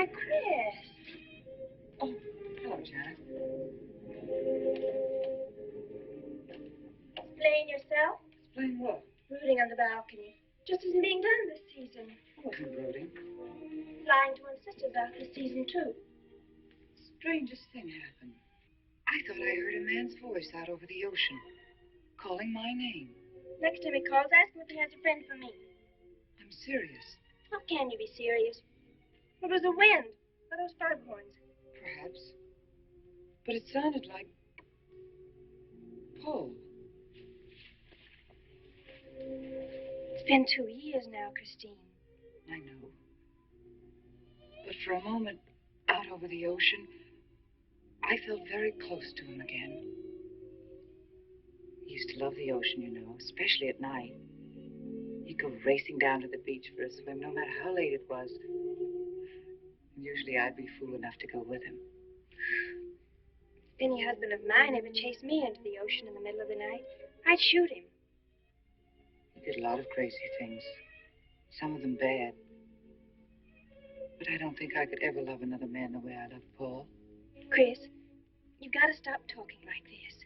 Why, Chris. Oh, hello, Janet. Explain yourself? Explain what? Rooting on the balcony. Just isn't being done this season. I wasn't rooting. Flying to one's sister's out this season, too. Strangest thing happened. I thought I heard a man's voice out over the ocean, calling my name. Next time he calls, ask him if he has a friend for me. I'm serious. How can you be serious? It was the wind, or those foghorns. Perhaps. But it sounded like Paul. It's been 2 years now, Christine. I know. But for a moment, out over the ocean, I felt very close to him again. He used to love the ocean, you know, especially at night. He'd go racing down to the beach for a swim, no matter how late it was. And usually I'd be fool enough to go with him. If any husband of mine ever chased me into the ocean in the middle of the night, I'd shoot him. He did a lot of crazy things, some of them bad. But I don't think I could ever love another man the way I loved Paul. Chris, you gotta stop talking like this.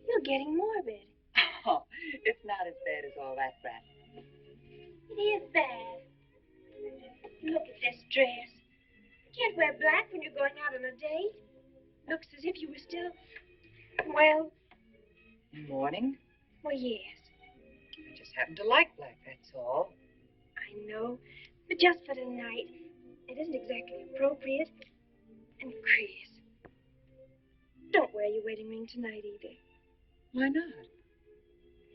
You're getting morbid. Oh, it's not as bad as all that, Brat. It is bad. Look at this dress. You can't wear black when you're going out on a date. Looks as if you were still, well... In mourning? Well, yes. I just happen to like black, that's all. I know, but just for tonight, it isn't exactly appropriate. And Chris, don't wear your wedding ring tonight either. Why not?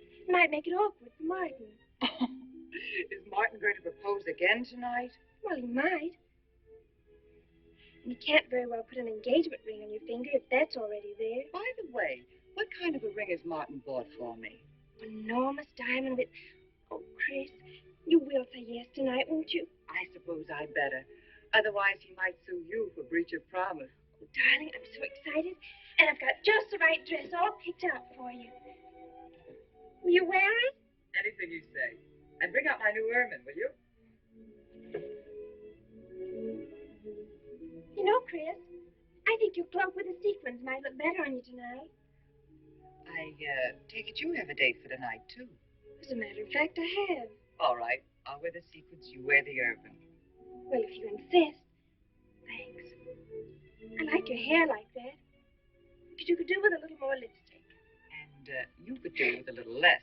It might make it awkward for Martin. Is Martin going to propose again tonight? Well, he might. And you can't very well put an engagement ring on your finger if that's already there. By the way, what kind of a ring has Martin bought for me? An enormous diamond with... Oh, Chris, you will say yes tonight, won't you? I suppose I'd better. Otherwise, he might sue you for breach of promise. Oh, darling, I'm so excited. And I've got just the right dress all picked out for you. Will you wear it? Anything you say. And bring out my new ermine, will you? You know, Chris, I think your cloak with the sequins might look better on you tonight. I take it you have a date for tonight, too. As a matter of fact, I have. All right. I'll wear the sequins, you wear the ermine. Well, if you insist. Thanks. I like your hair like that. But you could do with a little more lipstick. And you could do with a little less.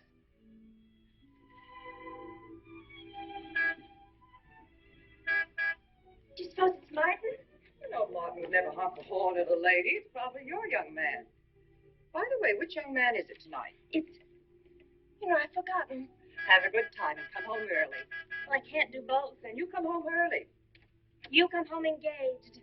Do you suppose it's Martin? You know, Martin would never not the poor little lady. It's probably your young man. By the way, which young man is it tonight? It's, I've forgotten. Have a good time and come home early. Well, I can't do both. Then you come home early. You come home engaged.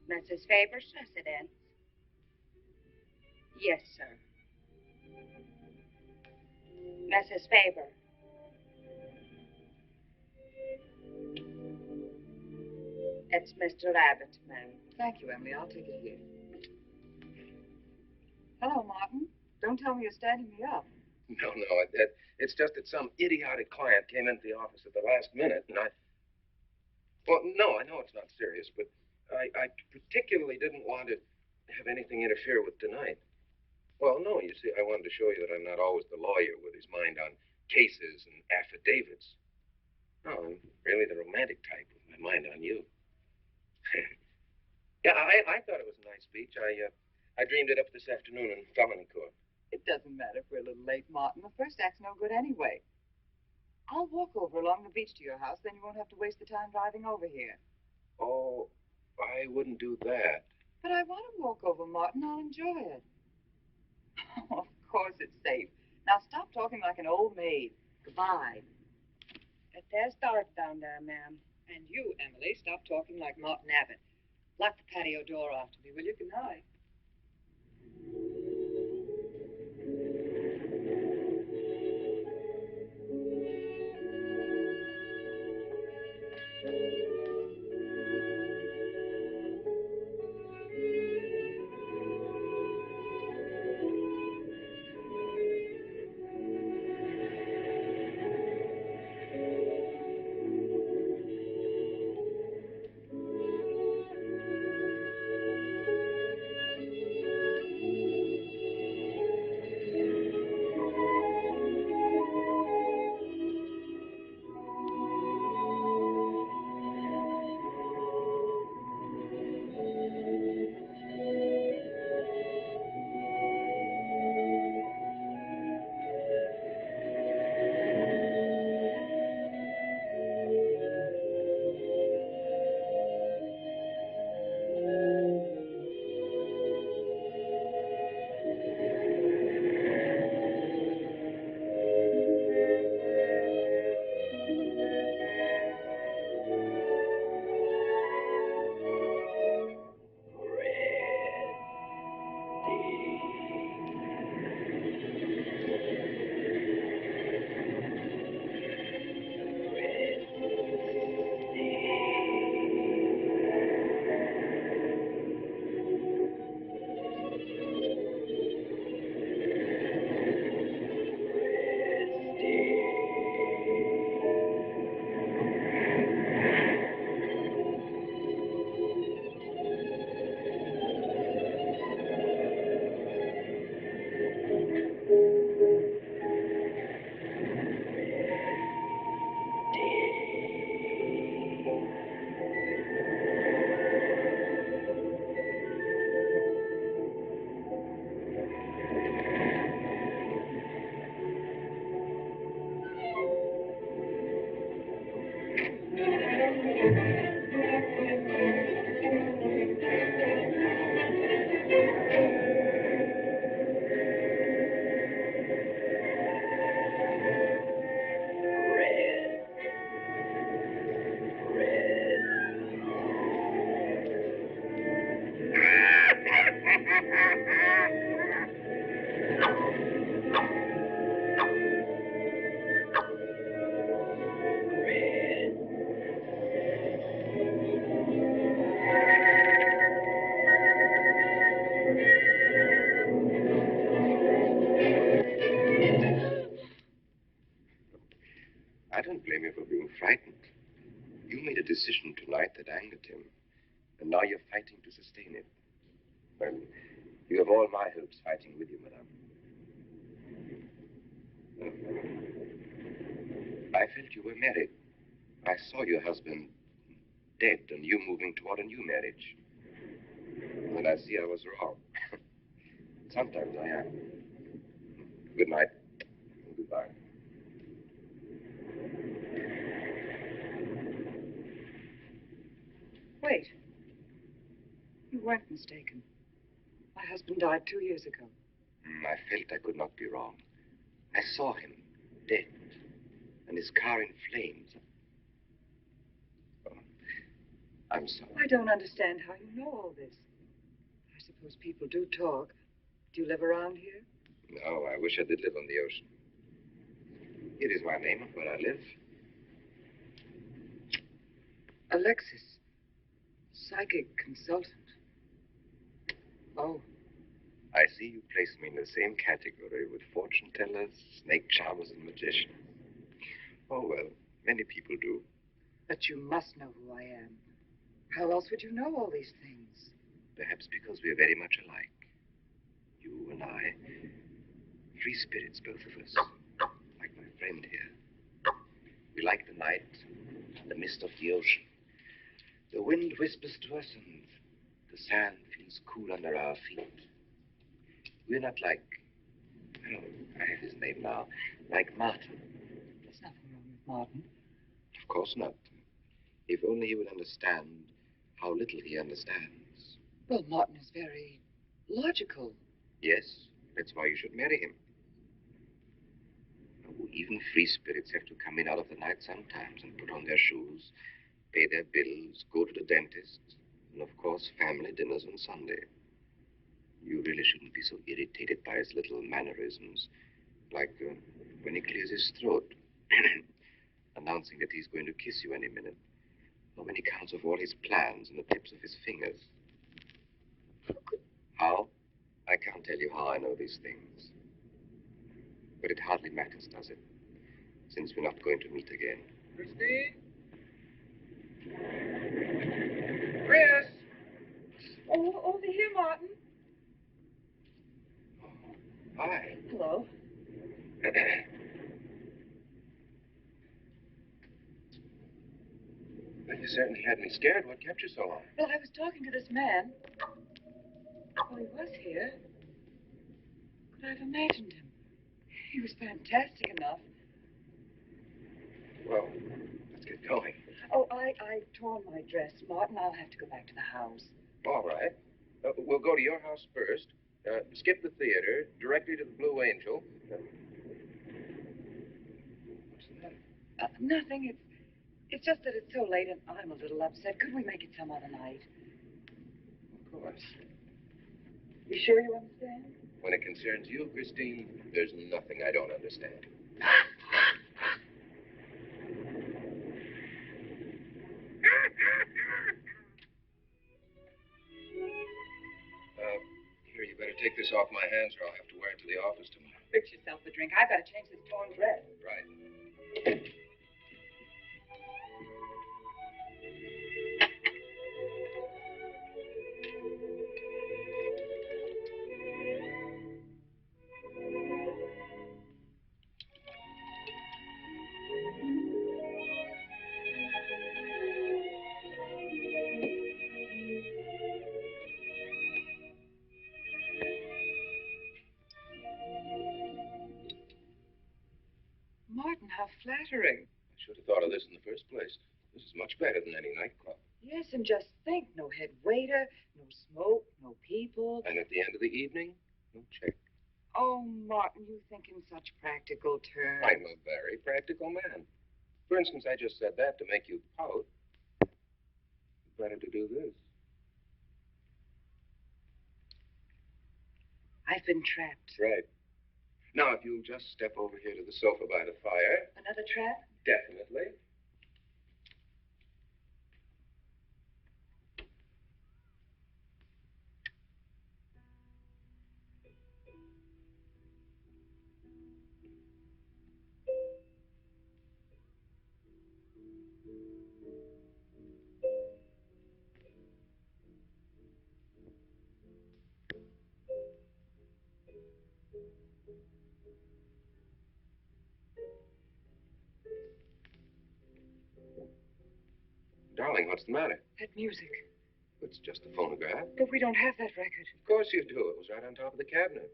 Mrs. Faber's residence. Yes, sir. Mrs. Faber. It's Mr. Abbott, ma'am. Thank you, Emily. I'll take it here. Hello, Martin. Don't tell me you're standing me up. No, it's just that some idiotic client came into the office at the last minute, and well, no, I know it's not serious, but I particularly didn't want to have anything interfere with tonight. Well, no, you see, I wanted to show you that I'm not always the lawyer with his mind on cases and affidavits. No, I'm really the romantic type with my mind on you. Yeah, I thought it was a nice speech. I dreamed it up this afternoon in felony court. It doesn't matter if we're a little late, Martin. The first act's no good anyway. I'll walk over along the beach to your house, then you won't have to waste the time driving over here. Oh, I wouldn't do that. But I want to walk over, Martin. I'll enjoy it. Of course it's safe. Now stop talking like an old maid. Goodbye. It there's dark down there, ma'am. And you, Emily, stop talking like Martin Abbott. Lock the patio door after me, will you? Good night. I don't blame you for being frightened. You made a decision tonight that angered him, and now you're fighting to sustain it. Well, you have all my hopes fighting with you, madame. I felt you were married. I saw your husband dead and you moving toward a new marriage. And I see I was wrong. Sometimes I am. Good night. Goodbye. Wait. You weren't mistaken. My husband died 2 years ago. I felt I could not be wrong. I saw him, dead, and his car in flames. Oh, I'm sorry. I don't understand how you know all this. I suppose people do talk. Do you live around here? No, I wish I did live on the ocean. It is my name of where I live. Alexis. Psychic consultant. Oh. I see you place me in the same category with fortune tellers, snake charmers, and magicians. Oh, well, many people do. But you must know who I am. How else would you know all these things? Perhaps because we are very much alike. You and I. Free spirits, both of us. Like my friend here. We like the night, the mist of the ocean. The wind whispers to us and the sand feels cool under our feet. We're not like, oh, I have his name now, like Martin. There's nothing wrong with Martin. Of course not. If only he would understand how little he understands. Well, Martin is very logical. Yes, that's why you should marry him. Oh, even free spirits have to come in out of the night sometimes and put on their shoes, pay their bills, go to the dentist, and of course, family dinners on Sunday. You really shouldn't be so irritated by his little mannerisms, like when he clears his throat, announcing that he's going to kiss you any minute, or when he counts off all his plans on the tips of his fingers. How? I can't tell you how I know these things. But it hardly matters, does it? Since we're not going to meet again. Christine? Chris! Oh, over here, Martin. Hi. Hello. Well, you certainly had me scared. What kept you so long? Well, I was talking to this man. Well, he was here. Could I have imagined him? He was fantastic enough. Well, let's get going. Oh, I torn my dress, Martin. I'll have to go back to the house. All right. We'll go to your house first, skip the theater, directly to the Blue Angel. What's the matter? Nothing. It's just that it's so late and I'm a little upset. Could we make it some other night? Of course. You sure you understand? When it concerns you, Christine, there's nothing I don't understand. Here, you better take this off my hands or I'll have to wear it to the office tomorrow. Fix yourself a drink. I've got to change this torn dress. Right. Martin, how flattering. I should have thought of this in the first place. This is much better than any nightclub. Yes, and just think, no head waiter, no smoke, no people. And at the end of the evening, no check. Oh, Martin, you think in such practical terms. I'm a very practical man. For instance, I just said that to make you pout. Better to do this. I've been trapped. Right. Now, if you'll just step over here to the sofa by the fire. Another trap? Definitely. Darling, what's the matter? That music. It's just a phonograph. But we don't have that record. Of course you do. It was right on top of the cabinet.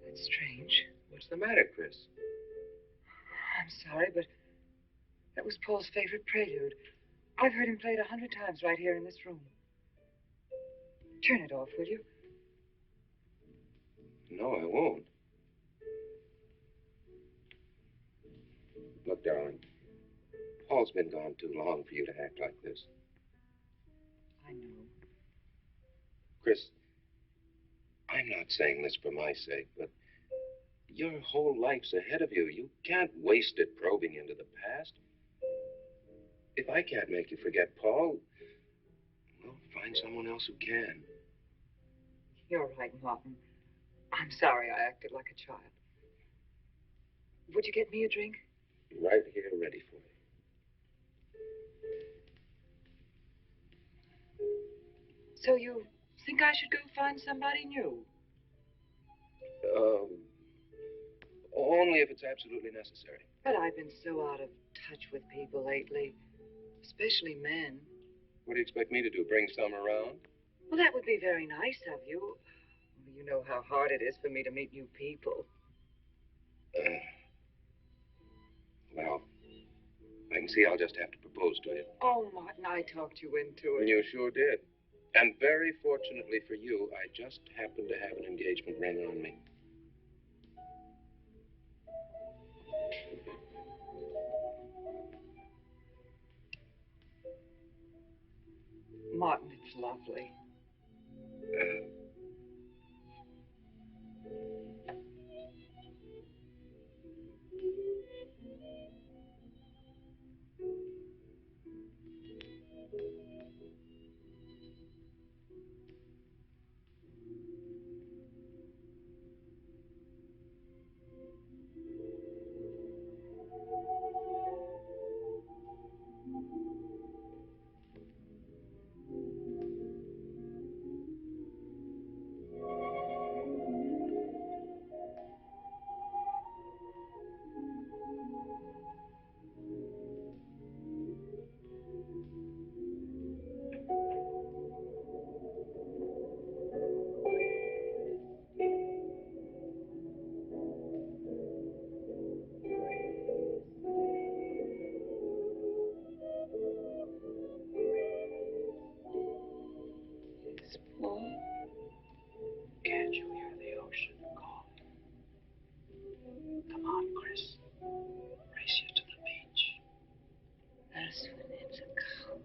That's strange. What's the matter, Chris? I'm sorry, but that was Paul's favorite prelude. I've heard him play it 100 times right here in this room. Turn it off, will you? No, I won't. Look, darling, Paul's been gone too long for you to act like this. I know. Chris, I'm not saying this for my sake, but your whole life's ahead of you. You can't waste it probing into the past. If I can't make you forget Paul, well, find someone else who can. You're right, Martin. I'm sorry I acted like a child. Would you get me a drink? Right here, ready for you. So you think I should go find somebody new? Only if it's absolutely necessary. But I've been so out of touch with people lately, especially men. What do you expect me to do, bring some around? Well, that would be very nice of you. You know how hard it is for me to meet new people. Well, I can see I'll just have to propose to you. Oh, Martin, I talked you into it. You sure did. And very fortunately for you, I just happened to have an engagement ring on me. Martin, it's lovely. It's Paul. Can't you hear the ocean calling? Come on, Chris. Race you to the beach. That's when it's a coward.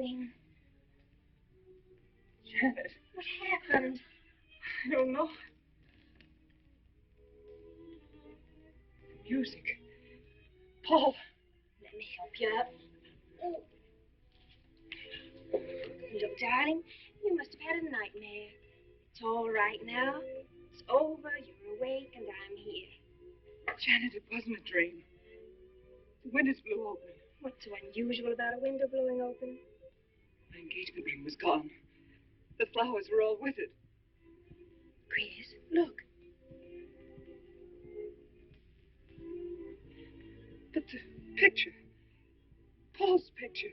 darling. Janet, What happened? I don't know. Music. Paul. Let me help you up. Oh. Look, darling, you must have had a nightmare. It's all right now. It's over. You're awake, and I'm here. Janet, it wasn't a dream. The windows blew open. What's so unusual about a window blowing open? My engagement ring was gone. The flowers were all with it. Chris, look. But the picture. Paul's picture.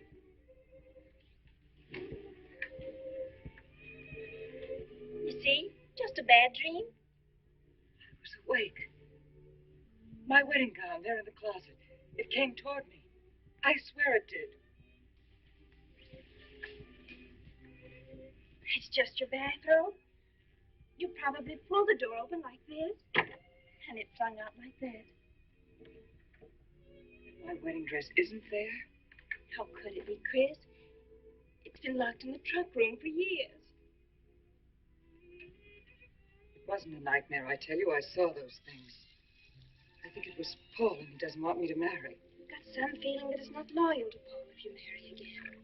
You see? Just a bad dream. I was awake. My wedding gown there in the closet. It came toward me. I swear it did. It's just your bathrobe. You probably pulled the door open like this, and it flung out like that. My wedding dress isn't there. How could it be, Chris? It's been locked in the trunk room for years. It wasn't a nightmare, I tell you. I saw those things. I think it was Paul, and he doesn't want me to marry. You've got some feeling that it's not loyal to Paul if you marry again.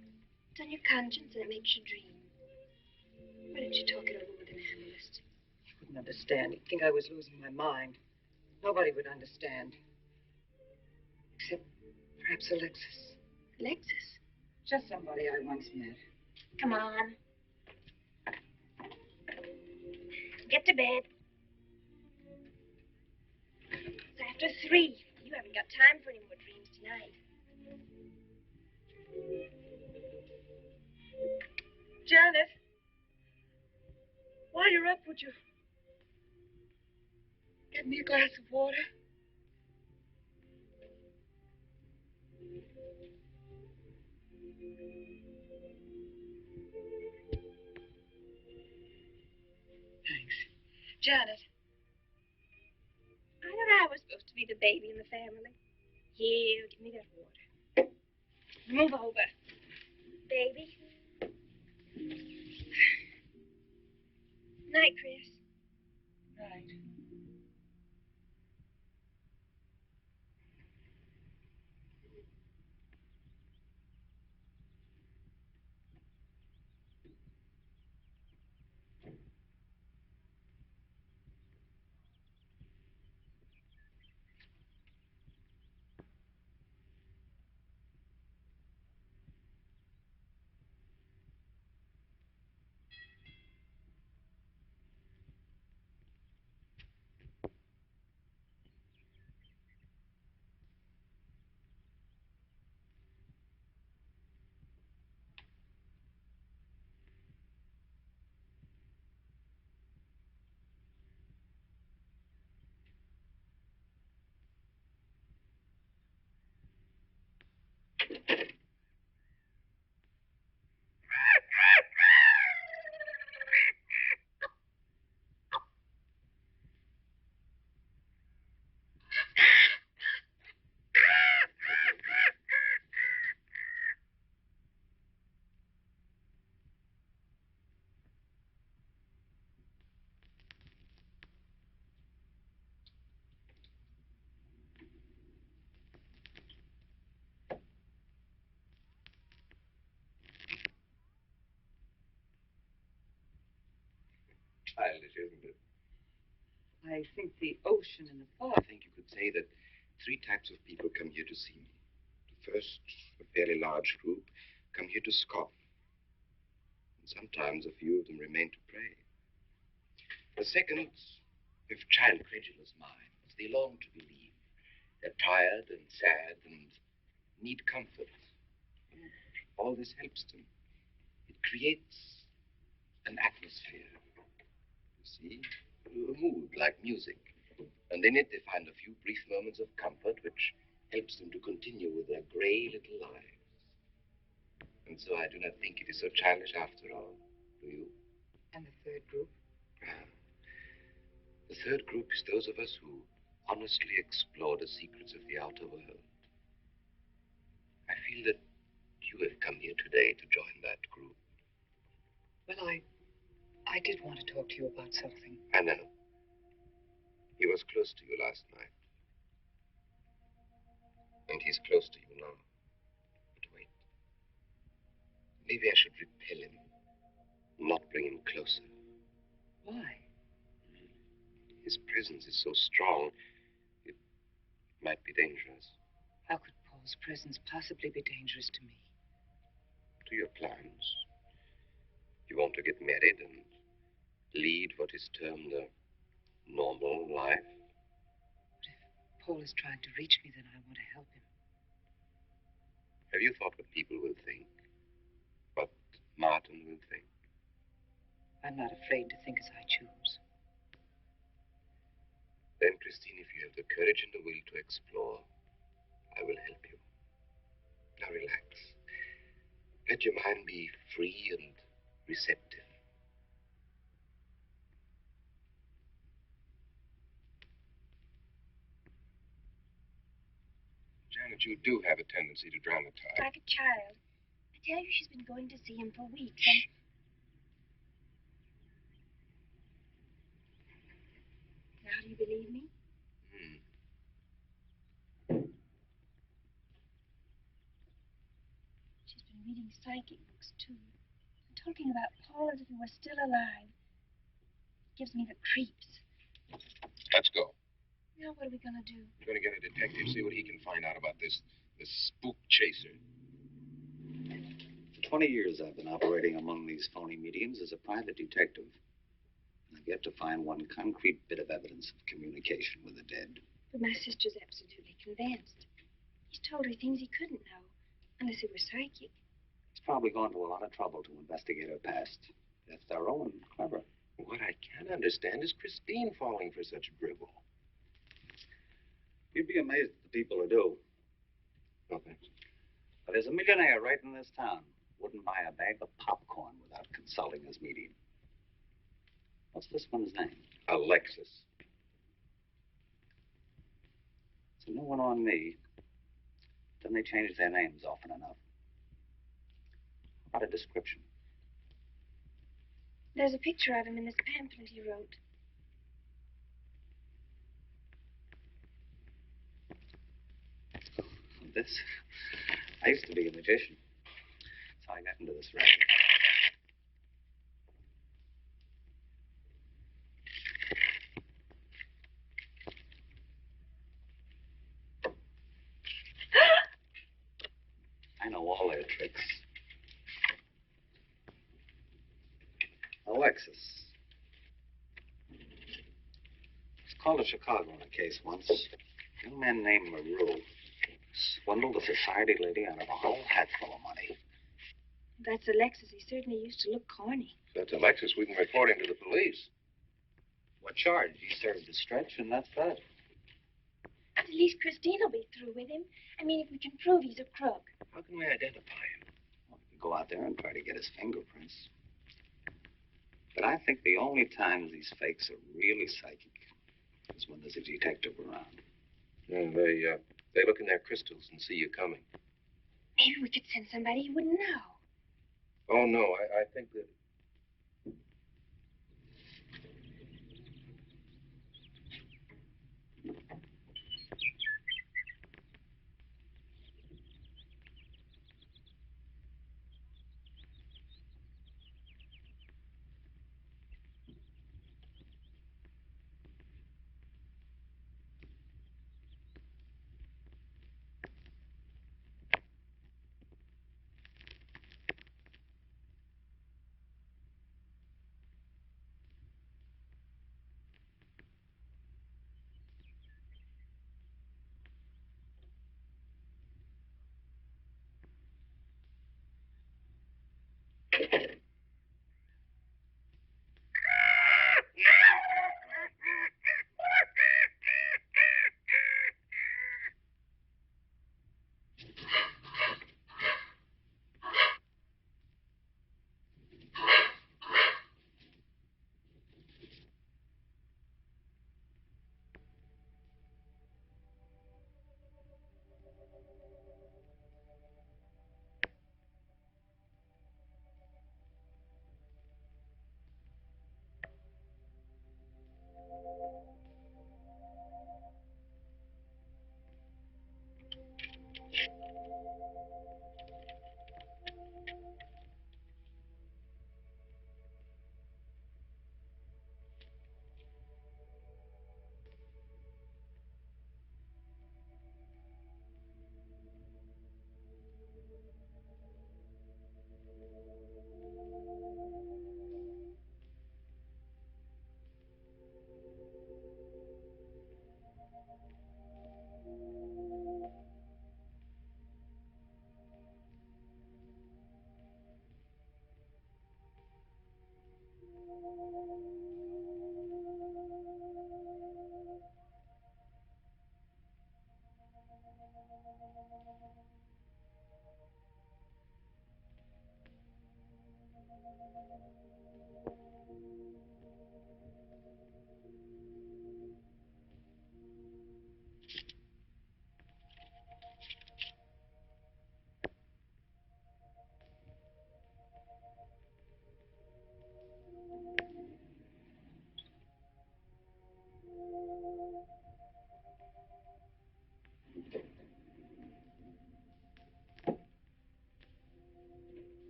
It's on your conscience, and it makes you dream. Why don't you talk it over with an analyst? He wouldn't understand. He'd think I was losing my mind. Nobody would understand. Except perhaps Alexis. Alexis, Just somebody I once met. come on. Get to bed. It's after 3. You haven't got time for any more dreams tonight. Janet! While you're up, would you get me a glass of water? Thanks. Janet. I thought I was supposed to be the baby in the family. Here, give me that water. Move over. Baby. Night, Chris. Right. Childish, isn't it? I think the ocean and the I fog. think you could say that 3 types of people come here to see me. The first, a fairly large group, come here to scoff. And sometimes a few of them remain to pray. The second have child credulous minds. They long to believe. They're tired and sad and need comfort. And all this helps them. It creates an atmosphere. You see? A mood like music. And in it they find a few brief moments of comfort which helps them to continue with their gray little lives. And so I do not think it is so childish after all. Do you? And the third group? Ah. The third group is those of us who honestly explore the secrets of the outer world. I feel that You have come here today to join that group. Well, I did want to talk to you about something. I know. He was close to you last night. And he's close to you now. But wait. Maybe I should repel him. Not bring him closer. Why? His presence is so strong, it might be dangerous. How could Paul's presence possibly be dangerous to me? To your plans. You want to get married and lead what is termed a normal life. But if Paul is trying to reach me, then I want to help him. Have you thought what people will think? What Martin will think? I'm not afraid to think as I choose. Then, Christine, if you have the courage and the will to explore, I will help you. Now relax. Let your mind be free and receptive. Janet, you do have a tendency to dramatize. Like a child. I tell you, she's been going to see him for weeks, and... Now, do you believe me? She's been reading psychic books, too. And talking about Paul as if he were still alive. It gives me the creeps. Let's go. Now, what are we going to do? We're going to get a detective, see what he can find out about this spook chaser. For 20 years, I've been operating among these phony mediums as a private detective. And I've yet to find one concrete bit of evidence of communication with the dead. But my sister's absolutely convinced. He's told her things he couldn't know, unless it were psychic. He's probably gone to a lot of trouble to investigate her past. That's thorough and clever. What I can't understand is Christine falling for such drivel. You'd be amazed at the people who do. No, thanks. But there's a millionaire right in this town. Wouldn't buy a bag of popcorn without consulting his medium. What's this one's name? Alexis. It's a new one on me. Then they change their names often enough. How about a description? There's a picture of him in this pamphlet he wrote. This? I used to be a magician. That's how I got into this racket. I know all their tricks. Alexis. It's called to Chicago on a case once. A young man named LaRue swindled a society lady out of a whole hatful of money. That's Alexis. He certainly used to look corny. If that's Alexis, we can report him to the police. What charge? He served his stretch, and that's that. At least Christine will be through with him. I mean, if we can prove he's a crook. How can we identify him? Well, we can go out there and try to get his fingerprints. But I think the only times these fakes are really psychic is when there's a detective around. And they look in their crystals and see you coming. Maybe we could send somebody who wouldn't know. Oh, no, I think that...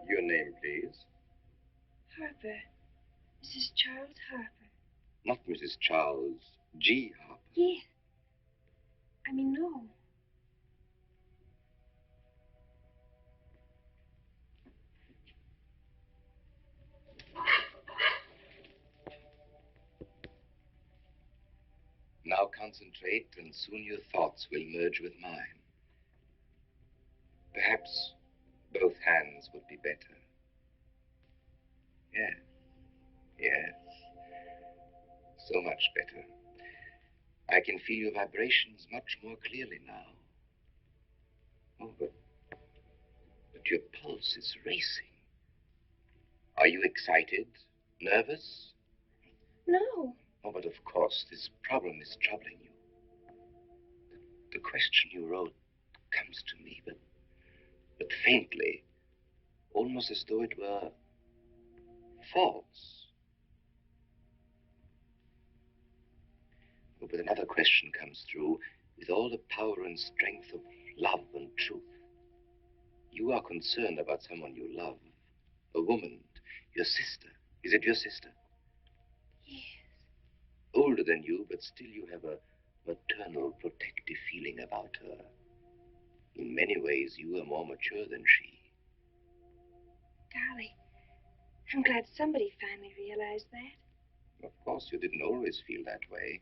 Your name, please. Harper. Mrs. Charles Harper. Not Mrs. Charles G. Harper. Yes. I mean, no. Now concentrate, and soon your thoughts will merge with mine. Perhaps both hands would be better. Yes, yes. So much better. I can feel your vibrations much more clearly now. Oh, but your pulse is racing. Are you excited? Nervous? No. Oh, but of course, this problem is troubling you. The question you wrote comes to me, but faintly, almost as though it were false. Oh, but another question comes through with all the power and strength of love and truth. You are concerned about someone you love, a woman, your sister. Is it your sister? Yes. Older than you, but still you have a maternal, protective feeling about her. In many ways, you are more mature than she. Golly, I'm glad somebody finally realized that. Of course, you didn't always feel that way.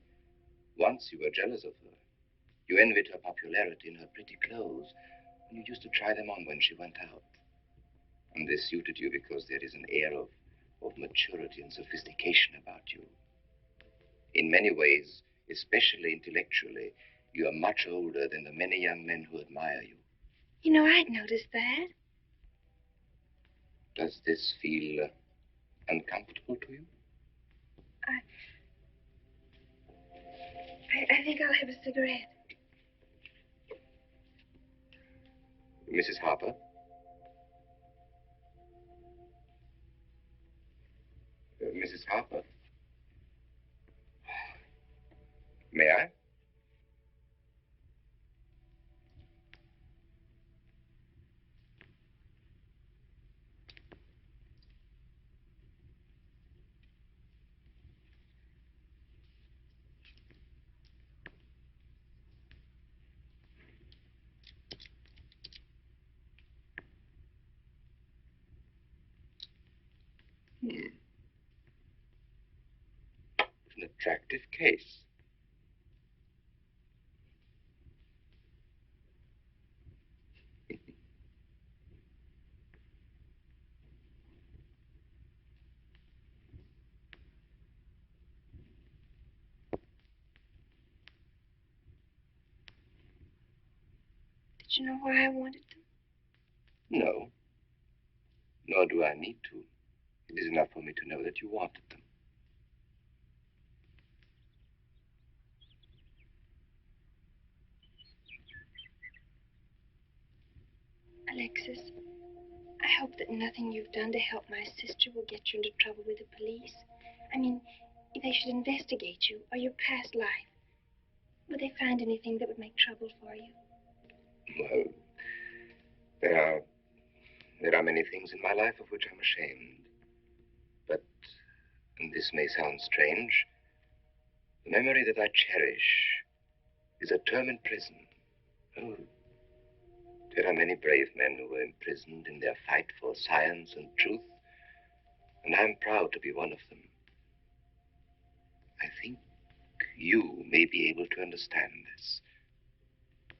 Once you were jealous of her. You envied her popularity and her pretty clothes, and you used to try them on when she went out. And they suited you because there is an air of maturity and sophistication about you. In many ways, especially intellectually, you are much older than the many young men who admire you. You know, I'd noticed that. Does this feel uncomfortable to you? I think I'll have a cigarette. Mrs. Harper? Mrs. Harper? May I? An attractive case. Did you know why I wanted them? No. Nor do I need to. It is enough for me to know that you wanted them. Alexis, I hope that nothing you've done to help my sister will get you into trouble with the police. I mean, if they should investigate you or your past life, would they find anything that would make trouble for you? Well, there are many things in my life of which I'm ashamed. But, and this may sound strange, the memory that I cherish is a term in prison. Oh, there are many brave men who were imprisoned in their fight for science and truth, and I'm proud to be one of them. I think you may be able to understand this.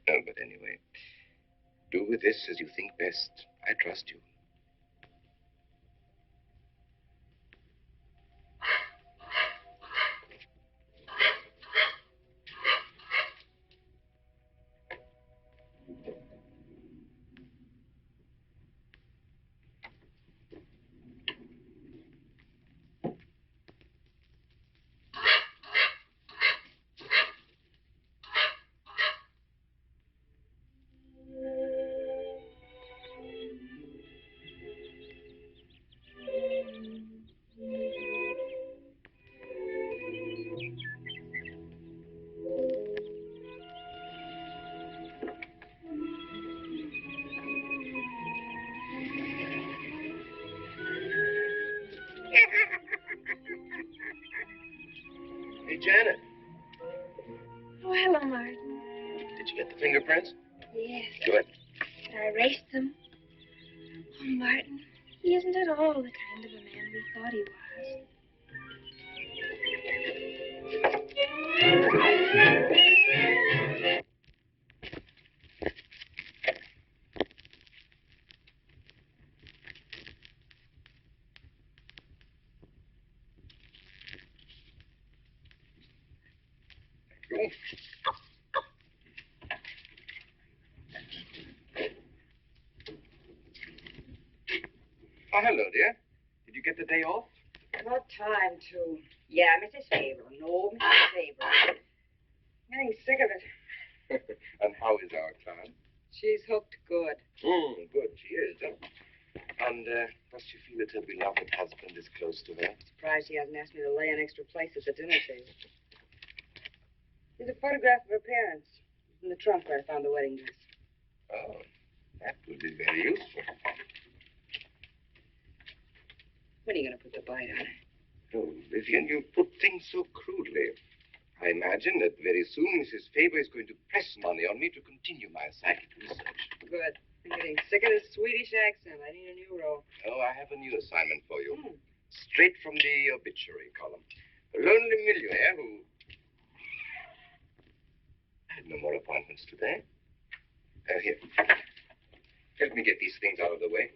Oh, but anyway, do with this as you think best. I trust you. Hey, Janet, Oh, hello, Martin. did you get the fingerprints? Yes. Good. I erased them. Oh, Martin, he isn't at all the kind of a man we thought he was. Cool. Oh, hello, dear. Did you get the day off? What time to? Yeah, Mrs. Faber. No, Mrs. Faber. Getting sick of it. And how is our client? She's hooked good. Good, she is. And does she feel that her beloved husband is close to her? Surprised she hasn't asked me to lay an extra place at the dinner table. Here's a photograph of her parents. In the trunk where I found the wedding dress. Oh, that would be very useful. When are you going to put the bite on it? Oh, Vivian, you put things so crudely. I imagine that very soon Mrs. Faber is going to press money on me to continue my psychic research. Good. I'm getting sick of this Swedish accent. I need a new role. Oh, I have a new assignment for you. Straight from the obituary column. A lonely millionaire who... I have no more appointments today. Here. Help me get these things out of the way.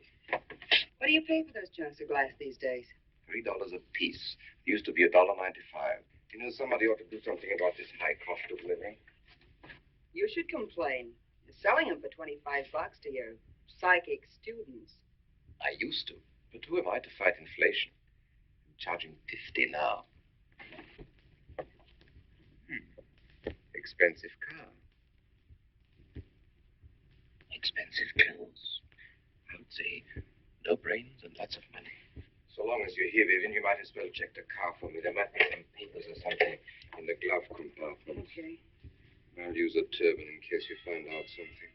What do you pay for those junks of glass these days? $3 a piece. It used to be $1.95. You know, somebody ought to do something about this high cost of living. You should complain. You're selling them for $25 to your psychic students. I used to. But who am I to fight inflation? I'm charging $50 now. Expensive car. Expensive clothes. I would say no brains and lots of money. So long as you're here, Vivian, you might as well check the car for me. There might be some papers or something in the glove compartment. Okay. I'll use a turban in case you find out something.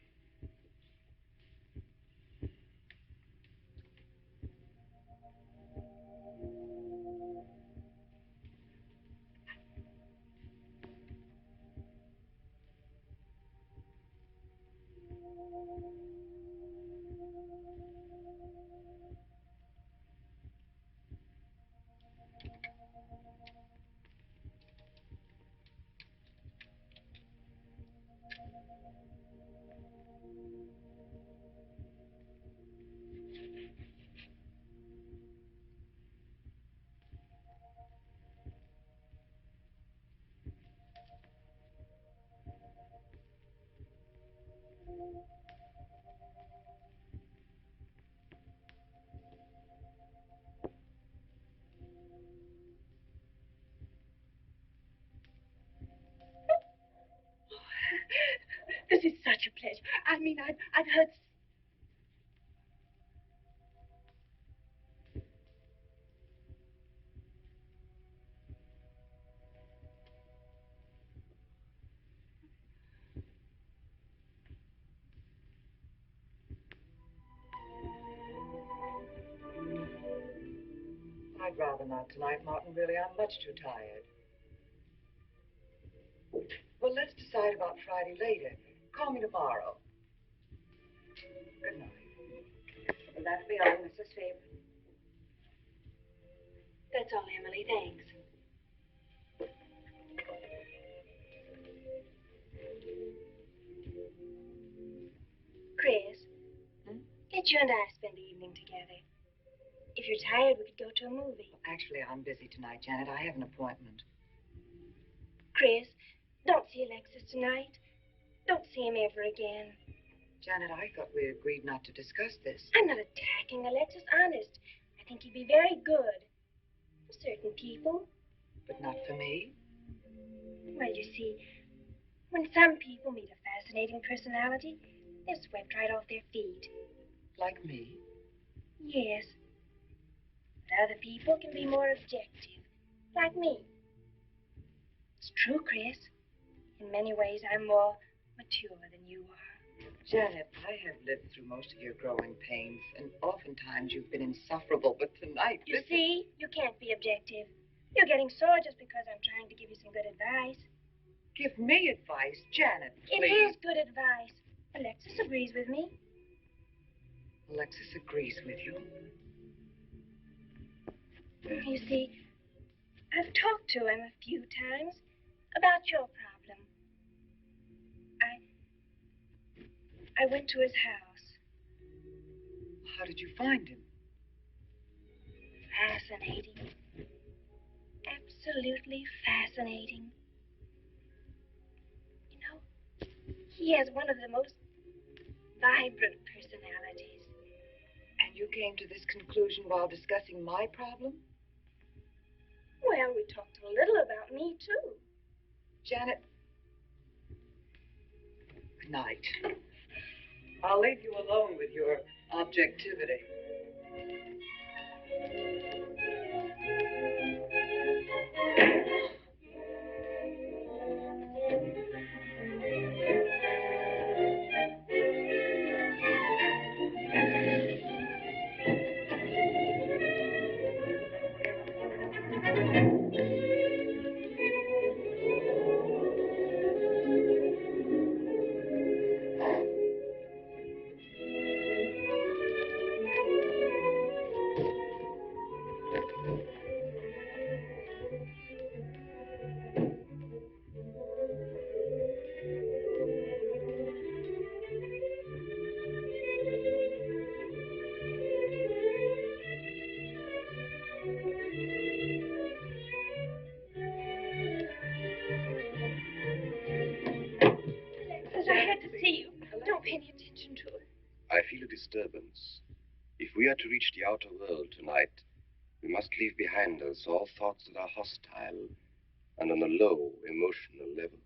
This is such a pleasure. I mean, I've heard... I'd rather not tonight, Martin. Really, I'm much too tired. Well, let's decide about Friday later. Call me tomorrow. Good night. Will that be all, Mrs. Faber? That's all, Emily. Thanks. let you and I spend the evening together. If you're tired, we could go to a movie. Actually, I'm busy tonight, Janet. I have an appointment. Chris, don't see Alexis tonight. Don't see him ever again. Janet, I thought we agreed not to discuss this. I'm not attacking Alexis, honest. I think he'd be very good for certain people. But not for me? Well, you see, when some people meet a fascinating personality, they're swept right off their feet. Like me? Yes. But other people can be more objective, like me. It's true, Chris. In many ways, I'm more mature than you are. Janet, I have lived through most of your growing pains, and oftentimes you've been insufferable, but tonight... You see, you can't be objective. You're getting sore just because I'm trying to give you some good advice. Give me advice, Janet, please. It is good advice. Alexis agrees with me. Alexis agrees with you. You see, I've talked to him a few times about your problem. I went to his house. How did you find him? Fascinating. Absolutely fascinating. You know, he has one of the most vibrant personalities. And you came to this conclusion while discussing my problem? Well, we talked a little about me, too. Janet, good night. I'll leave you alone with your objectivity. Alexis, I had to see you. Don't pay any attention to it. I feel a disturbance. If we are to reach the outer world tonight, we must leave behind us all thoughts that are hostile and on a low emotional level.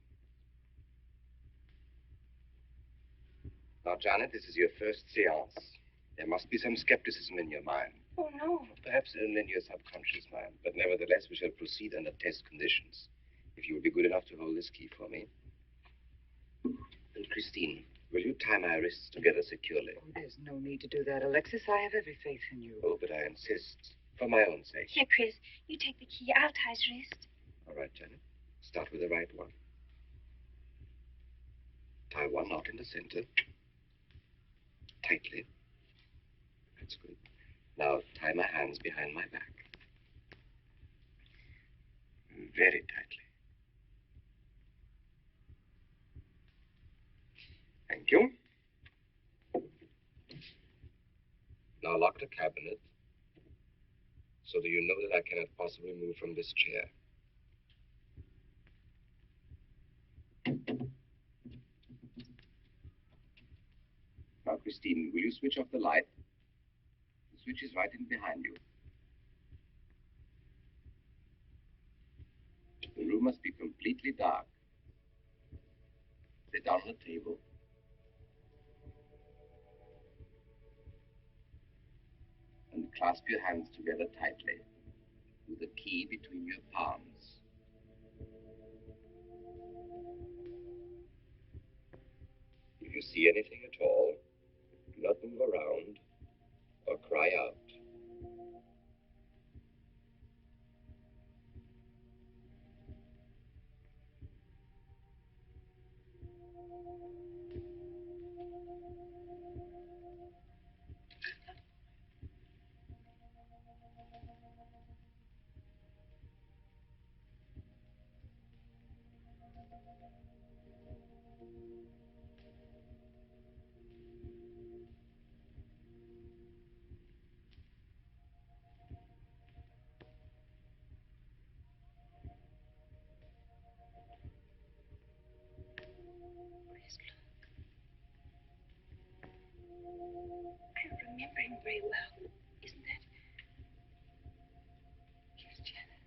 Now, Janet, this is your first seance. There must be some skepticism in your mind. Oh, no. Perhaps only in your subconscious mind, but nevertheless, we shall proceed under test conditions. If you will be good enough to hold this key for me. And Christine, will you tie my wrists together securely? Oh, there's no need to do that, Alexis. I have every faith in you. Oh, but I insist. For my own sake. Here, Chris, you take the key. I'll tie his wrist. All right, Janet. Start with the right one. Tie one knot in the center. Tightly. That's good. Now tie my hands behind my back. Very tightly. Thank you. Now lock the cabinet so that you know that I cannot possibly move from this chair. Now, Christine, will you switch off the light? The switch is right in behind you. The room must be completely dark. Sit down on the table. And clasp your hands together tightly with the key between your palms. If you see anything at all, do not move around or cry out. very, very well, isn't it? Yes, Janet.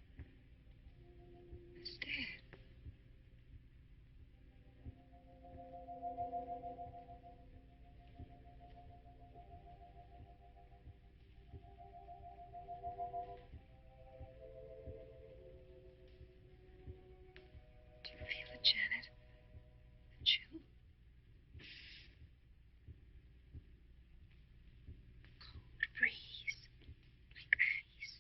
It's Dad. Do you feel it, Janet? The chill? Cold breeze. Like ice.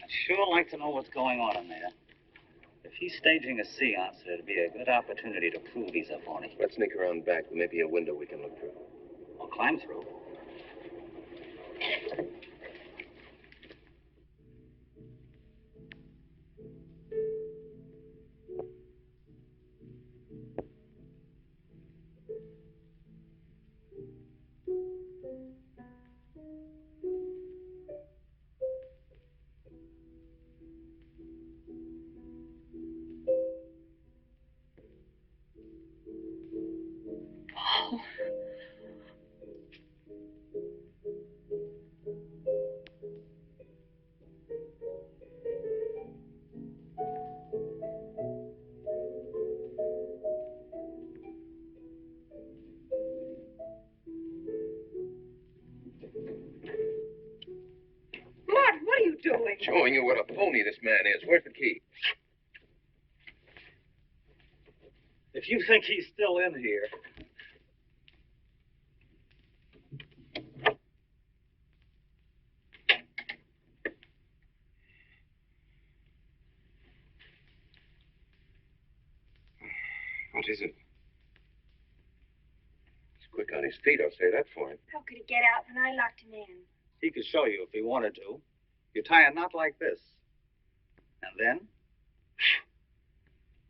I'd sure like to know what's going on in there. If he's staging a seance, it'd be a good opportunity to prove he's a phony. Let's sneak around back. There may be a window we can look through. Or climb through. Oh. Martin, what are you doing? Showing you what a phony this man is. Where's the key? If you think he's still in here. What is it? He's quick on his feet, I'll say that for him. How could he get out when I locked him in? He could show you if he wanted to. You tie a knot like this. And then?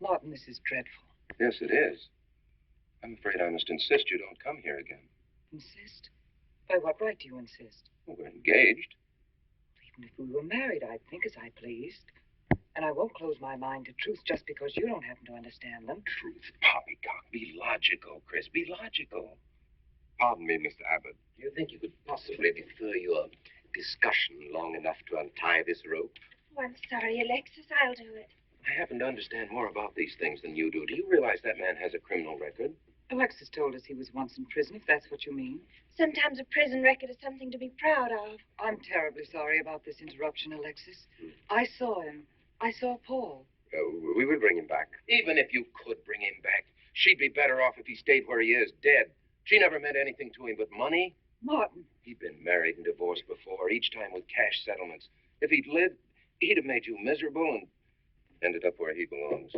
Martin, this is dreadful. Yes, it is. I'm afraid I must insist you don't come here again. Insist? By what right do you insist? Well, we're engaged. Even if we were married, I'd think as I pleased. And I won't close my mind to truth just because you don't happen to understand them. Truth, poppycock. Be logical, Chris. Be logical. Pardon me, Mr. Abbott. Do you think you could possibly defer your discussion long enough to untie this rope? Oh, I'm sorry, Alexis. I'll do it. I happen to understand more about these things than you do. Do you realize that man has a criminal record? Alexis told us he was once in prison, if that's what you mean. Sometimes a prison record is something to be proud of. I'm terribly sorry about this interruption, Alexis. I saw him. I saw Paul. We will bring him back. Even if you could bring him back, she'd be better off if he stayed where he is, dead. She never meant anything to him but money. Martin. He'd been married and divorced before, each time with cash settlements. If he'd lived, he'd have made you miserable and ended up where he belongs,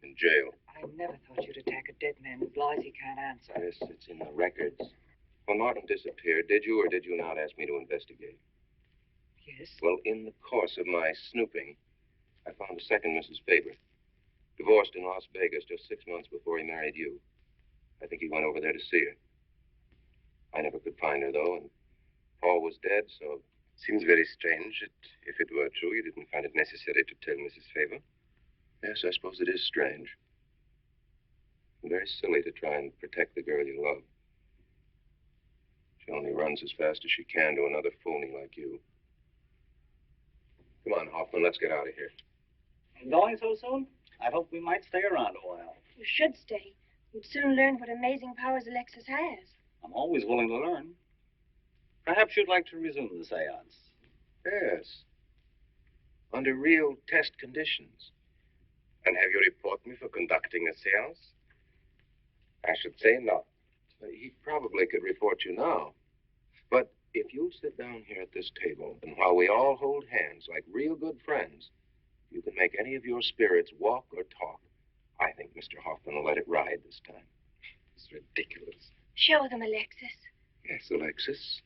in jail. I never thought you'd attack a dead man with lies he can't answer. Yes, it's in the records. When Martin disappeared, did you or did you not ask me to investigate? Yes? Well, in the course of my snooping, I found a second Mrs. Faber, divorced in Las Vegas just 6 months before he married you. I think he went over there to see her. I never could find her, though, and Paul was dead, so... Seems very strange that if it were true, you didn't find it necessary to tell Mrs. Faber. Yes, I suppose it is strange. And very silly to try and protect the girl you love. She only runs as fast as she can to another phony like you. Come on, Hoffman, let's get out of here. Going so soon? I hope we might stay around a while. You should stay. You'd soon learn what amazing powers Alexis has. I'm always willing to learn. Perhaps you'd like to resume the seance. Yes. Under real test conditions. And have you report me for conducting a seance? I should say not. He probably could report you now. But if you'll sit down here at this table, and while we all hold hands like real good friends, you can make any of your spirits walk or talk, I think Mr. Hoffman will let it ride this time. It's ridiculous. Show them, Alexis. Yes, Alexis.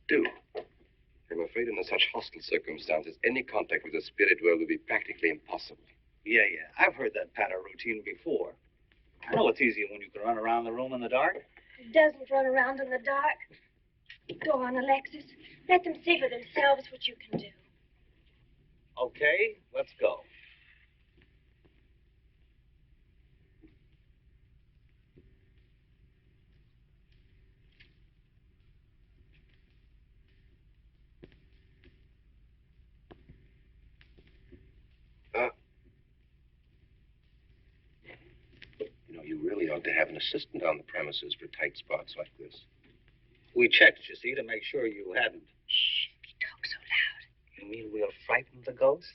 Do. I'm afraid under such hostile circumstances, any contact with the spirit world would be practically impossible. Yeah. I've heard that patter routine before. I know it's easier when you can run around the room in the dark. It doesn't run around in the dark. Go on, Alexis. Let them see for themselves what you can do. Okay, let's go. You know, you really ought to have an assistant on the premises for tight spots like this. We checked, you see, to make sure you hadn't. Shh, you talk so loud. You mean we'll frighten the ghosts?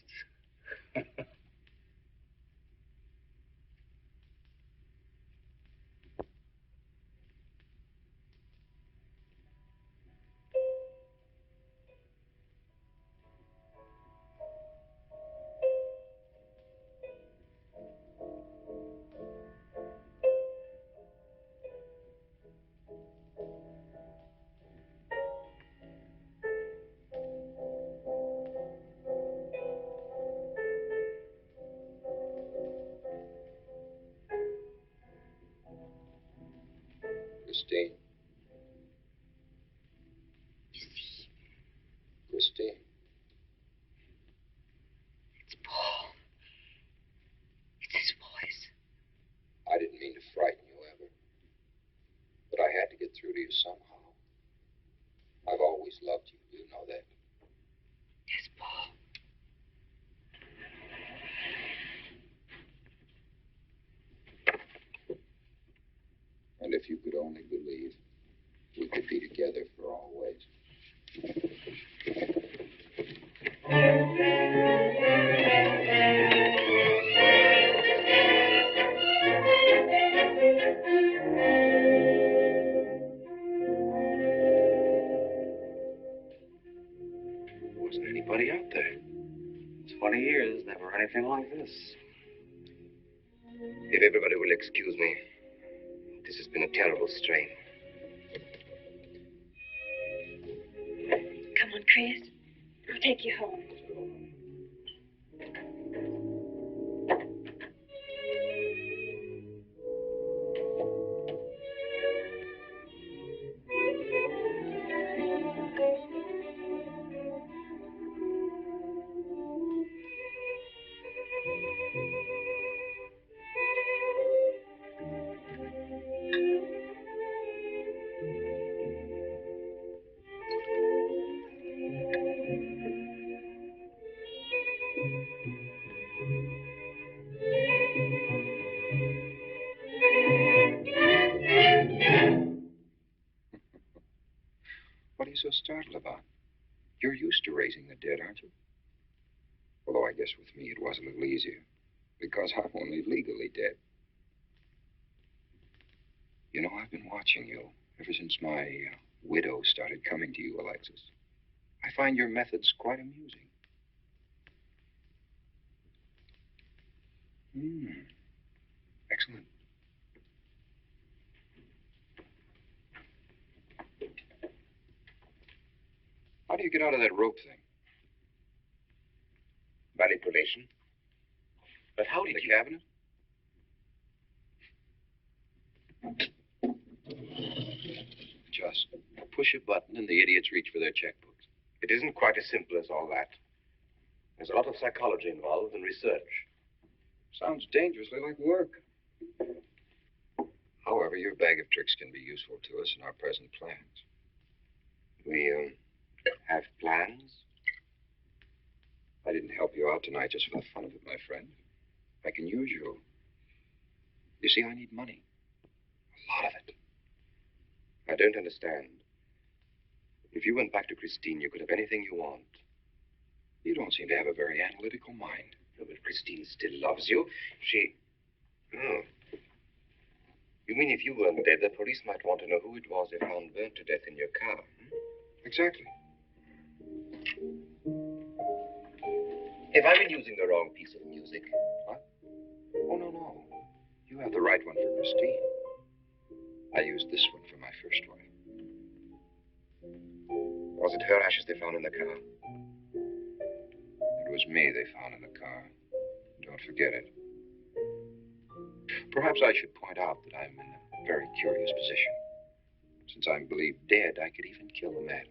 Christine. You see, Christine. it's Paul. It's his voice. I didn't mean to frighten you ever, but I had to get through to you somehow. I've always loved you. You know that. Yes, Paul. And if you could only believe, we could be together for always. Wasn't anybody out there. 20 years, never anything like this. If everybody will excuse me, this has been a terrible strain. Come on, Chris. I'll take you home. What are you so startled about? You're used to raising the dead, aren't you? Although I guess with me it was a little easier, because I'm only legally dead. You know, I've been watching you ever since my widow started coming to you, Alexis. I find your methods quite amusing. Excellent. How do you get out of that rope thing? Manipulation. But how did The you... cabinet? Just push a button and the idiots reach for their checkbooks. It isn't quite as simple as all that. There's a lot of psychology involved and research. Sounds dangerously like work. However, your bag of tricks can be useful to us in our present plans. We, have plans? I didn't help you out tonight just for the fun of it, my friend. I can use you. You see, I need money. A lot of it. I don't understand. If you went back to Christine, you could have anything you want. You don't seem to have a very analytical mind. No, but Christine still loves you. She... Oh. You mean if you weren't dead, the police might want to know who it was they found burnt to death in your car? Exactly. Have I been using the wrong piece of music? What? Oh, no. You have the right one for Christine. I used this one for my first wife. Was it her ashes they found in the car? It was me they found in the car. Don't forget it. Perhaps I should point out that I'm in a very curious position. Since I'm believed dead, I could even kill a man.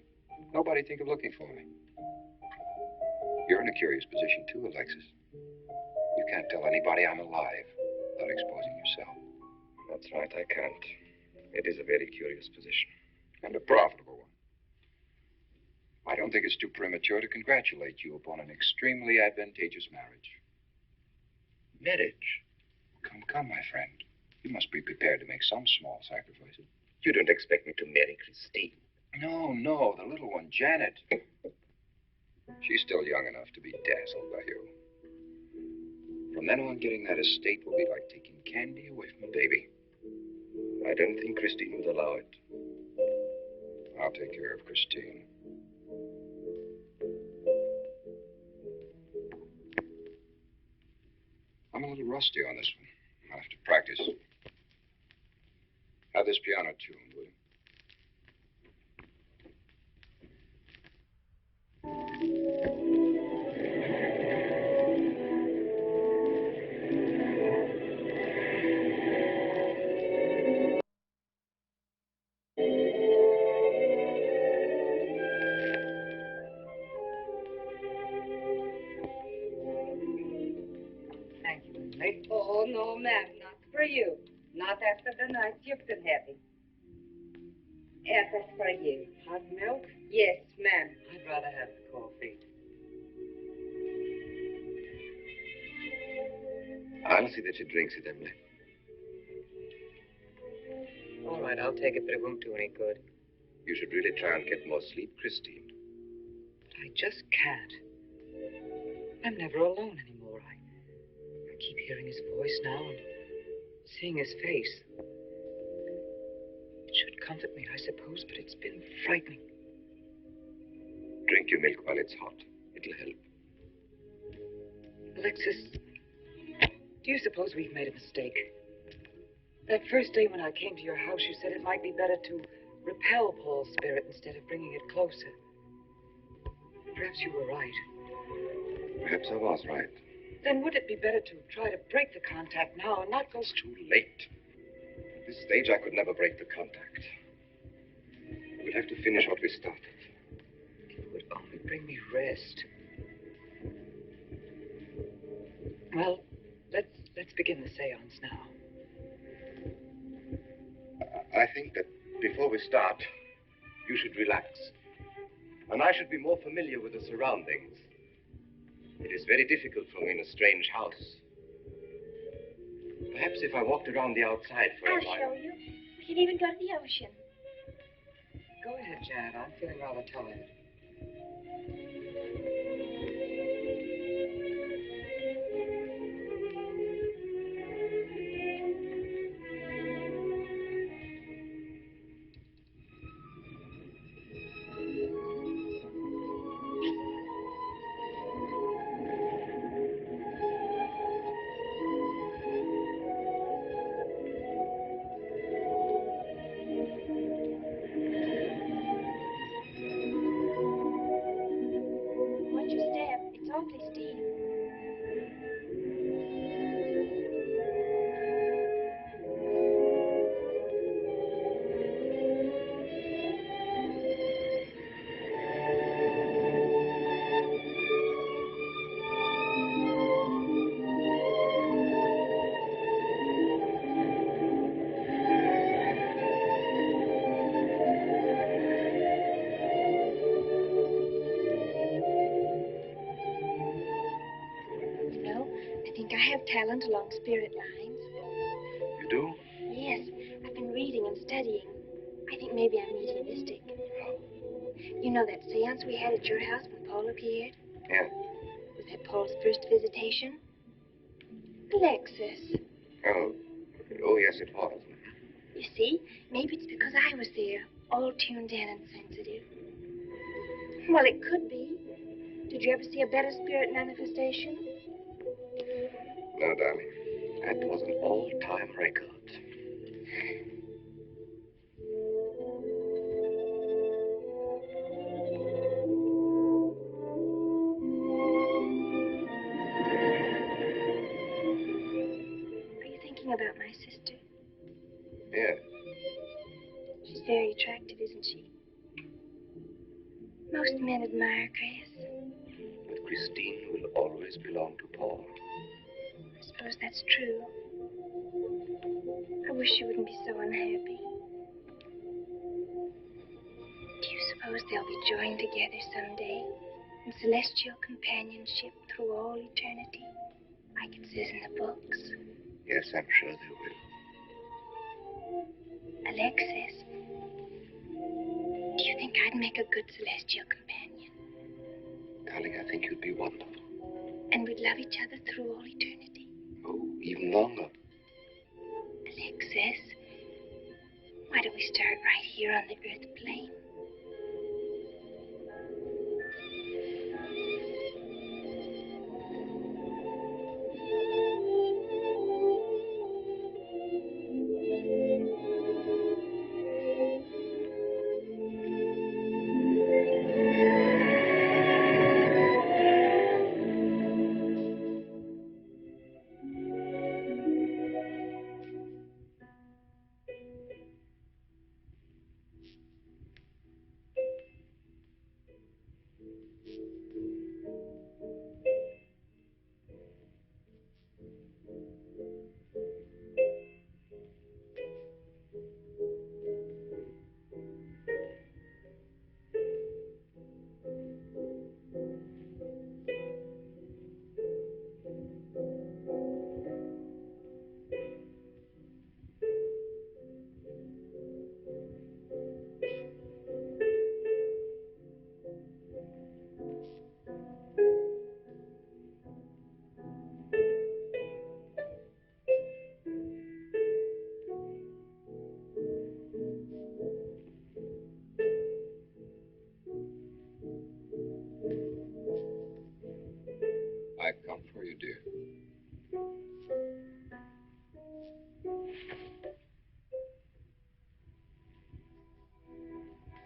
Nobody think of looking for me. You're in a curious position, too, Alexis. You can't tell anybody I'm alive without exposing yourself. That's right, I can't. It is a very curious position. And a profitable one. I don't think it's too premature to congratulate you upon an extremely advantageous marriage. Marriage? Come, my friend. You must be prepared to make some small sacrifices. You don't expect me to marry Christine? No, the little one, Janet. She's still young enough to be dazzled by you. From then on, getting that estate will be like taking candy away from a baby. I don't think Christine would allow it. I'll take care of Christine. I'm a little rusty on this one. I'll have to practice. Have this piano tuned, will you? Thank you, Emily. Oh, no, ma'am, not for you. Not after the night you've been having. Yes, that's for you. Hot milk? Yes, ma'am. I'd rather have the coffee. I'll see that she drinks it, Emily. All right, I'll take it, but it won't do any good. You should really try and get more sleep, Christine. But I just can't. I'm never alone anymore. I keep hearing his voice now and seeing his face. It should comfort me, I suppose, but it's been frightening. Drink your milk while it's hot. It'll help. Alexis, do you suppose we've made a mistake? That first day when I came to your house, you said it might be better to repel Paul's spirit instead of bringing it closer. Perhaps you were right. Perhaps I was right. Then would it be better to try to break the contact now and not go... It's too late. At this stage, I could never break the contact. We'd have to finish what we started. It would only bring me rest. Well, let's begin the seance now. I think that before we start, you should relax. And I should be more familiar with the surroundings. It is very difficult for me in a strange house. Perhaps if I walked around the outside for a while. I'll show you. We can even go to the ocean. Go ahead, Janet. I'm feeling rather tired. Watch your step. It's awfully steep. You know, I think I have talent along spirit lines. You do? Yes, I've been reading and studying. I think maybe I'm mediumistic. You know that seance we had at your house when Paul appeared? Yeah. Was that Paul's first visitation? Alexis. Oh, yes, it was. see. Maybe it's because I was there, all tuned in and sensitive. Well, it could be. Did you ever see a better spirit manifestation? No, darling. That was an all-time record. Are you thinking about my sister? Yes. She's very attractive, isn't she? Most men admire Chris. But Christine will always belong to Paul. I suppose that's true. I wish she wouldn't be so unhappy. Do you suppose they'll be joined together someday in celestial companionship through all eternity, like it says in the books? Yes, I'm sure they will. Alexis, do you think I'd make a good celestial companion? Darling, I think you'd be wonderful. And we'd love each other through all eternity? Oh, even longer. Alexis, why don't we start right here on the Earth plane? I've come for you, dear.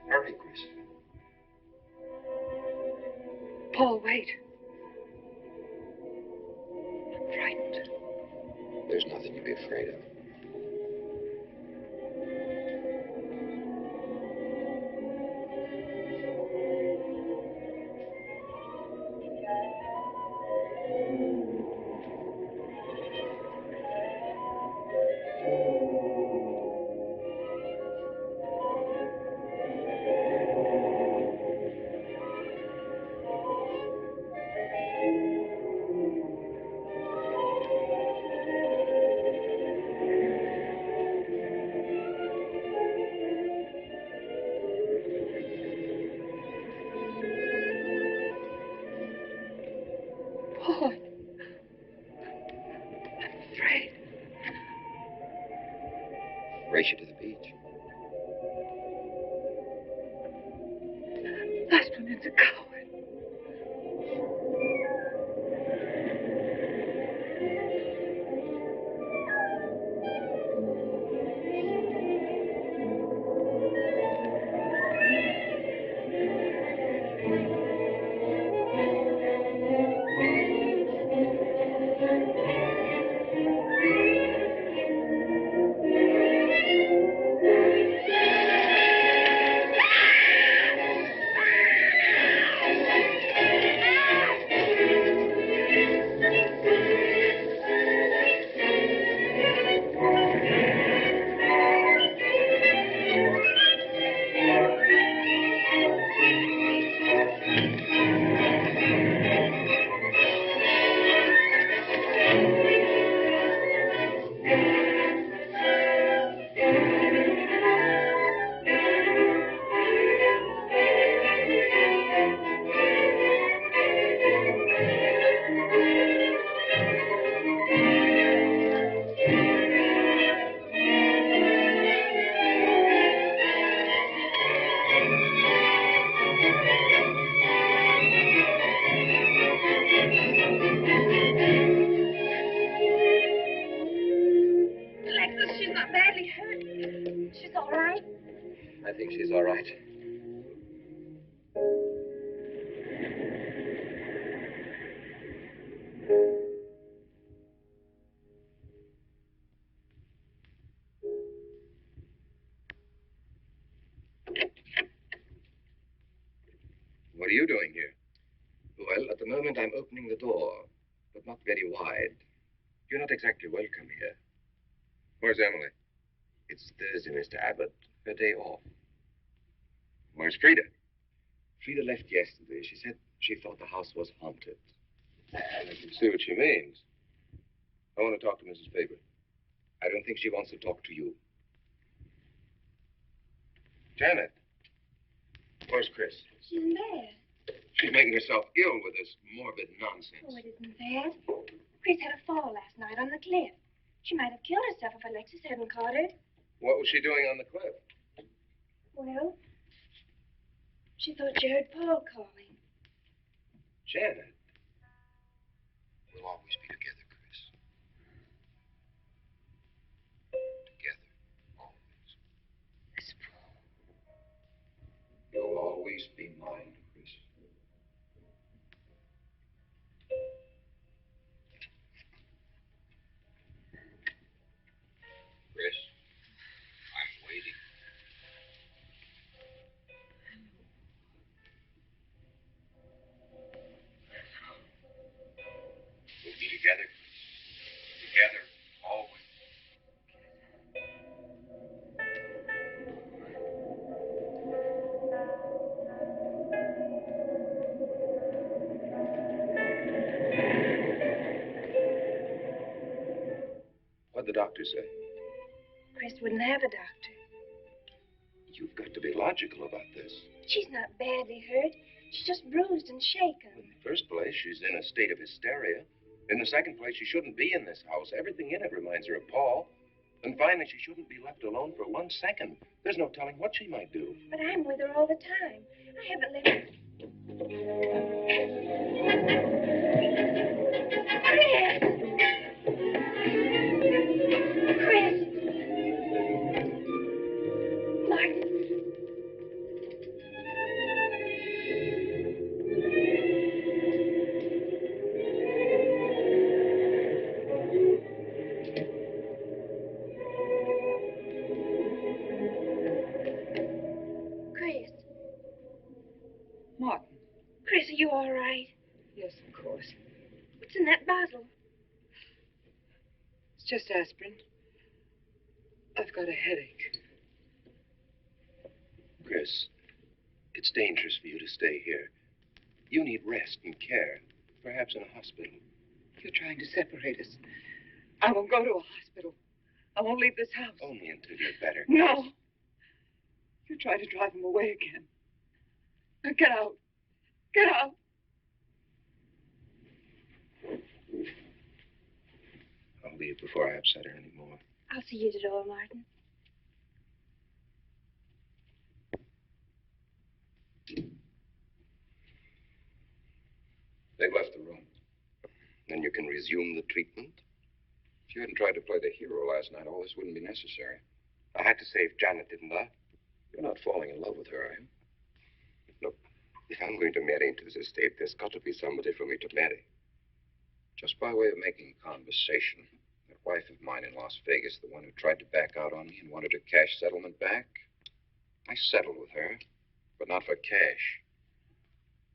Hurry, Chris. Paul, wait. I'm frightened. There's nothing to be afraid of. Paul, I'm afraid. Race you to the beach. Husband's a coward. all right? I think she's all right. What are you doing here? Well, at the moment I'm opening the door, but not very wide. You're not exactly welcome here. Where's Emily? It's Thursday, Mr. Abbott. Her day off. Where's Frida? Frida left yesterday. She said she thought the house was haunted. I can see what she means. I want to talk to Mrs. Faber. I don't think she wants to talk to you. Janet, where's Chris? She's in bed. She's making herself ill with this morbid nonsense. Oh, it isn't that. Chris had a fall last night on the cliff. She might have killed herself if Alexis hadn't caught her. What was she doing on the cliff? Well, she thought she heard Paul calling. Janet. We'll always be together, Chris. Together, always. Miss Paul. You'll always be mine, Chris. Chris, I'm waiting. We'll be together. Together, always. What'd the doctor say? Chris wouldn't have a doctor. You've got to be logical about this. She's not badly hurt. She's just bruised and shaken. In the first place, she's in a state of hysteria. In the second place, she shouldn't be in this house. Everything in it reminds her of Paul. And finally, she shouldn't be left alone for 1 second. There's no telling what she might do. But I'm with her all the time. I haven't left her. Chris! Chris! Martin. Chris. Martin. Chris, are you all right? Yes, of course. What's in that bottle? It's just aspirin. I've got a headache. Chris, it's dangerous for you to stay here. You need rest and care, perhaps in a hospital. You're trying to separate us. I won't go to a hospital. I won't leave this house. Only until you're better. No. You're trying to drive him away again. Now get out. Get out. I'll leave before I upset her anymore. I'll see you at the door, Martin. They've left the room. Then you can resume the treatment. If you hadn't tried to play the hero last night, all this wouldn't be necessary. I had to save Janet, didn't I? You're not falling in love with her, are you? Look, if I'm going to marry into this estate, there's got to be somebody for me to marry. Just by way of making conversation, that wife of mine in Las Vegas, the one who tried to back out on me and wanted her cash settlement back, I settled with her, but not for cash.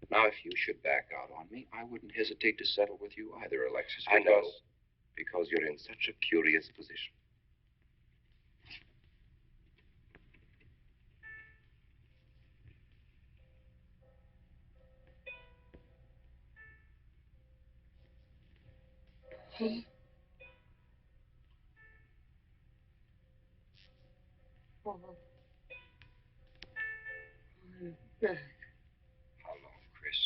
Now, if you should back out on me, I wouldn't hesitate to settle with you either, Alexis. I know, because you're in such a curious position. Oh. I'm back. How long, Chris?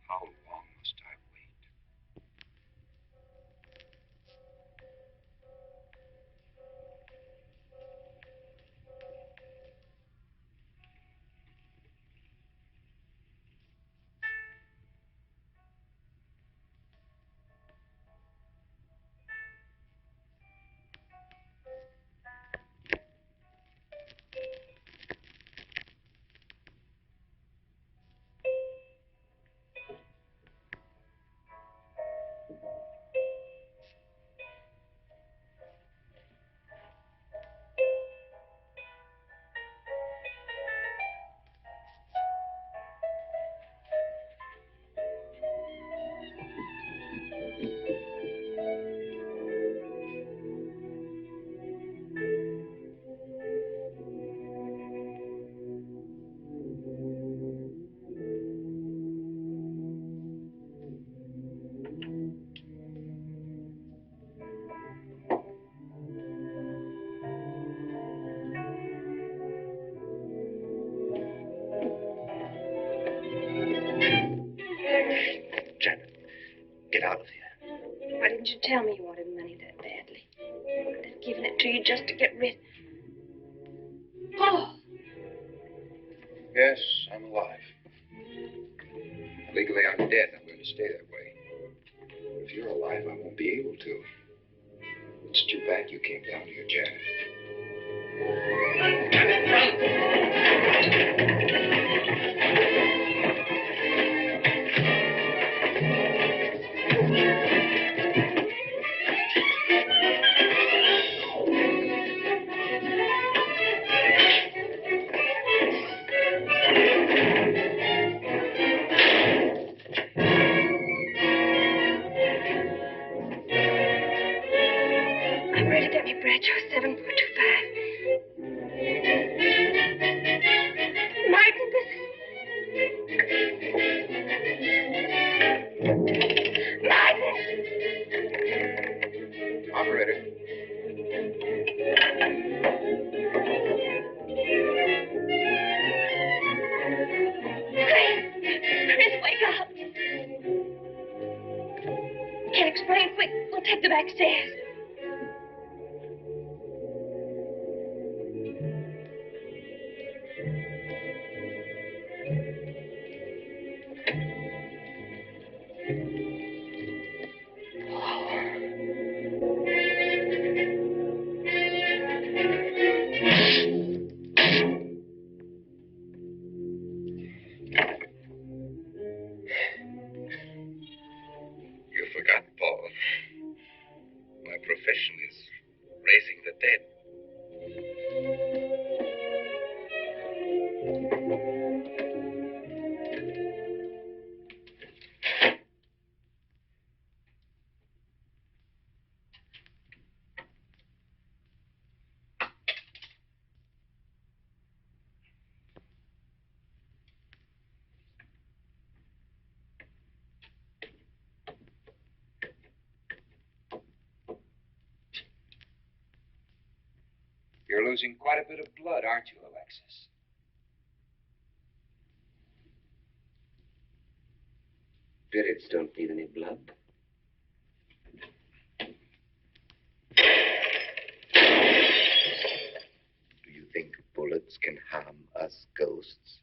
How long must I wait? tell me you wanted money that badly. I'd have given it to you just to get rid. Oh. Yes, I'm alive. Legally, I'm dead. I'm going to stay that way. If you're alive, I won't be able to. It's too bad you came down here, Janet. I'm ready, Debbie Bradshaw, 7425. Martin, this is... Martin! Operator. Chris, wake up. Can't explain. Quick, we'll take the back stairs. You forgot, Paul. My profession is raising the dead. You're losing quite a bit of blood, aren't you, Alexis? Spirits don't need any blood. Do you think bullets can harm us ghosts?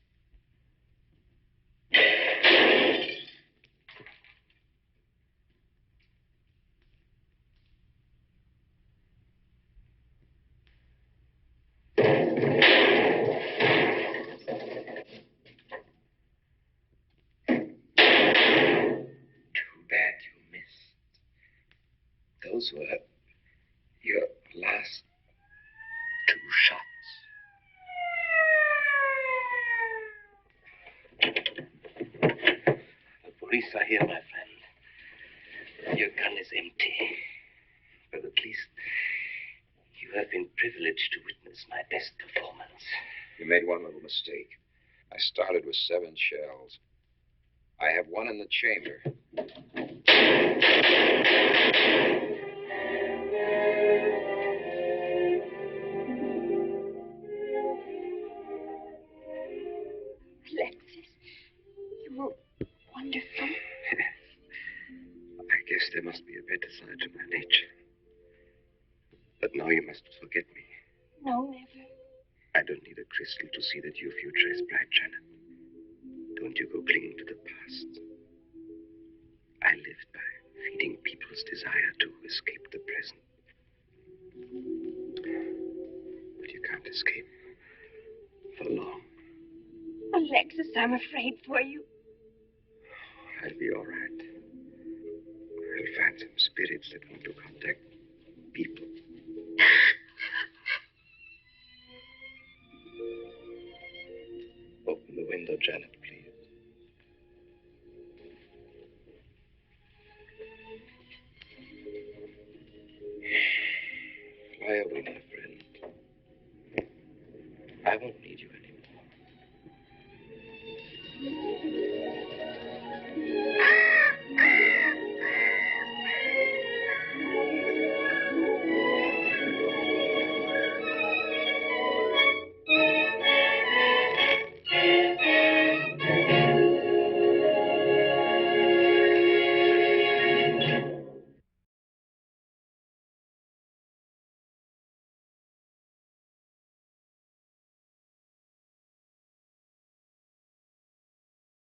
Too bad you missed. Those were your last 2 shots. The police are here, my friend. Your gun is empty. But at least you have been privileged to witness my best performance. You made one little mistake. I started with 7 shells. I have 1 in the chamber. Alexis, you were wonderful. I guess there must be a better side to my nature. But now you must forget me. No, never. I don't need a crystal to see that your future is bright, Janet. Don't you go clinging to the past. I lived by feeding people's desire to escape the present. But you can't escape for long. Alexis, I'm afraid for you. I'll be all right. I'll find some spirits that want to contact people. Open the window, Janet, please. Fly away, my friend. I won't need you anymore.